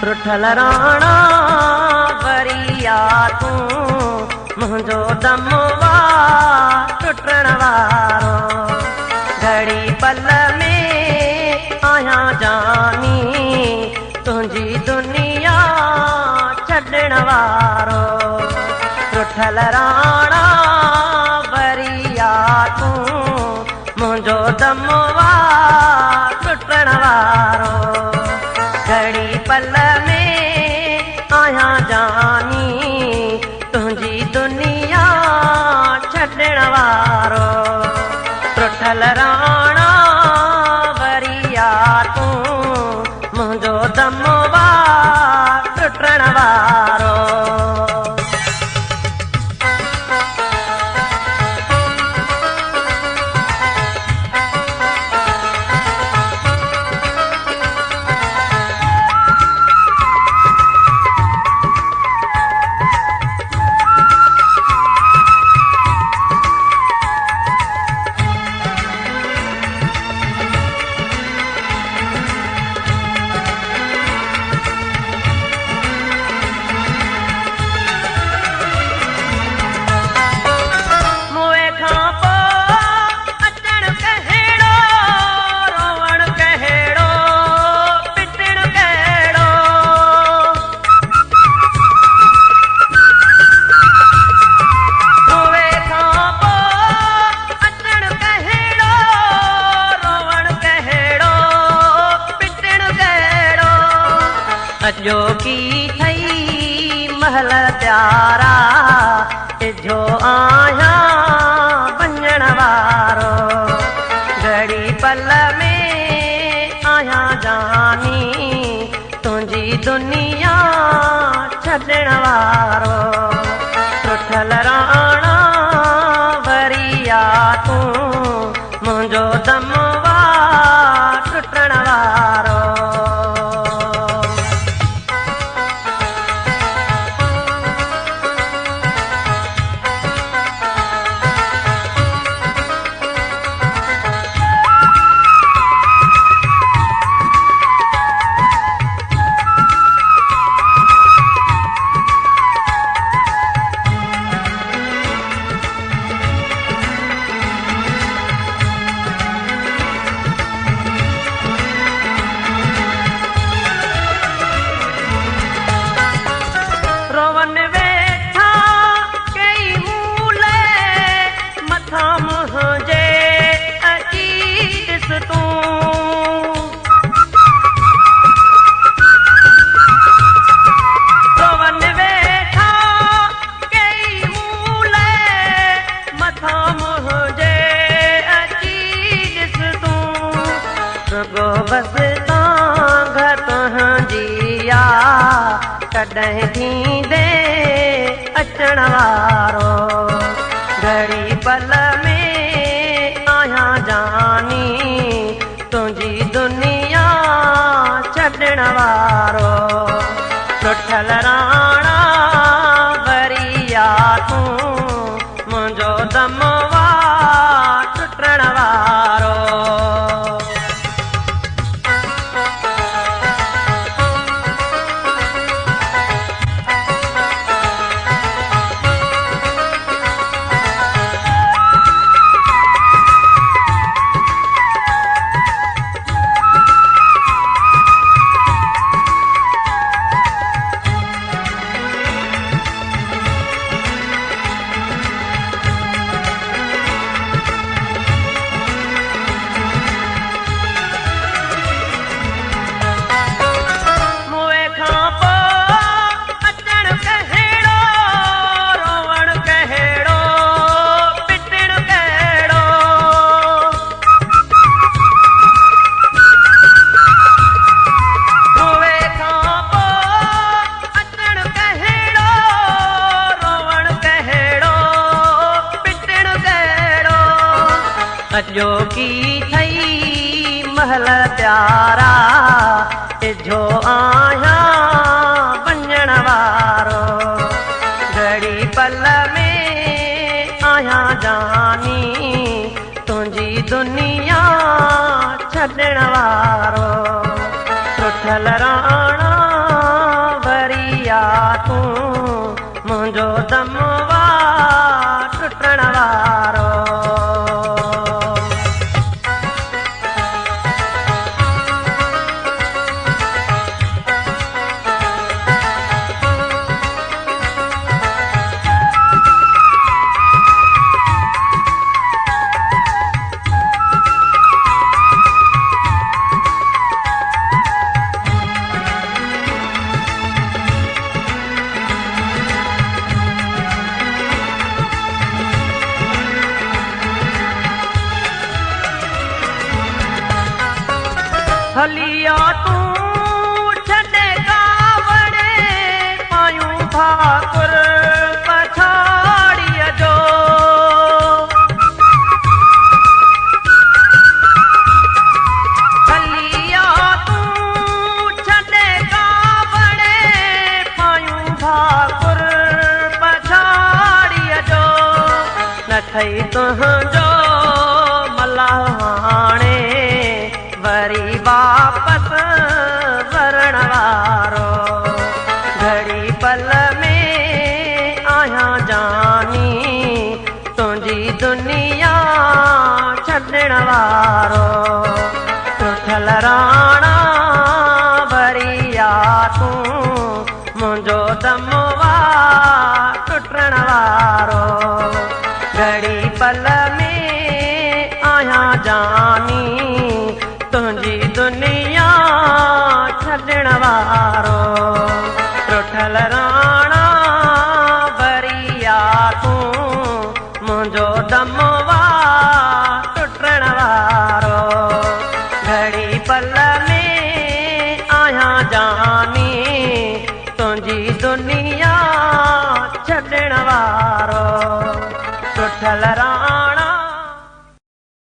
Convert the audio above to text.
रुठल राणा वरिया तू मुझो दमवा टुटण वारो घड़ी पल में आया जानी तुझी दुनिया छड़ण वारो रुठल राणा वरिया तू मुझो दमवा टुटण वारो घड़ी पल में आया जानी तुझी दुनिया छड़ण वारो रुठल राणा वरिया तू मुझो दमवा टुटण वारो जो की थई महल प्यारा जो आया बंजण वारो घड़ी पल में आया जानी तुझी दुनिया छड़ण वारो रुठल राणा वरिया तू मुझो दमवा टुटण वारो बस तांग तुझिया कॾहिं थींदे अचण वारो घड़ी पल में आया जानी तुझी दुनिया छड़ण वारो रुठल राणा वरिया तू मुझो दमवा टुटण वारो जो की थई महल प्यारा जो आया बंजण वारो घड़ी पल में आया जानी तुझी दुनिया छड़ण वारो रुठल राणा हलिया तू छॾे कावड़े पायूं ठाकुर पछाड़ीअ जो हलिया तू छॾे कावड़े पायूं ठाकुर पछाड़ीअ जो न थई तुंहिंजो मल्हाणे वरी वापस वरण वारो घड़ी पल में आहियां जानी तुंहिंजी दुनिया छॾण वारो टुटल राणा वरी आ तूं मुंहिंजो दमवा टुटण वारो घड़ी पल में आहियां जानी तुंहिंजी दुनिया छॾण वारो टुटल राणा वरी आ तूं मुंहिंजो दमवा टुटण वारो घड़ी पल में आहियां जानी तुंहिंजी दुनिया छॾण वारो टुटल राणा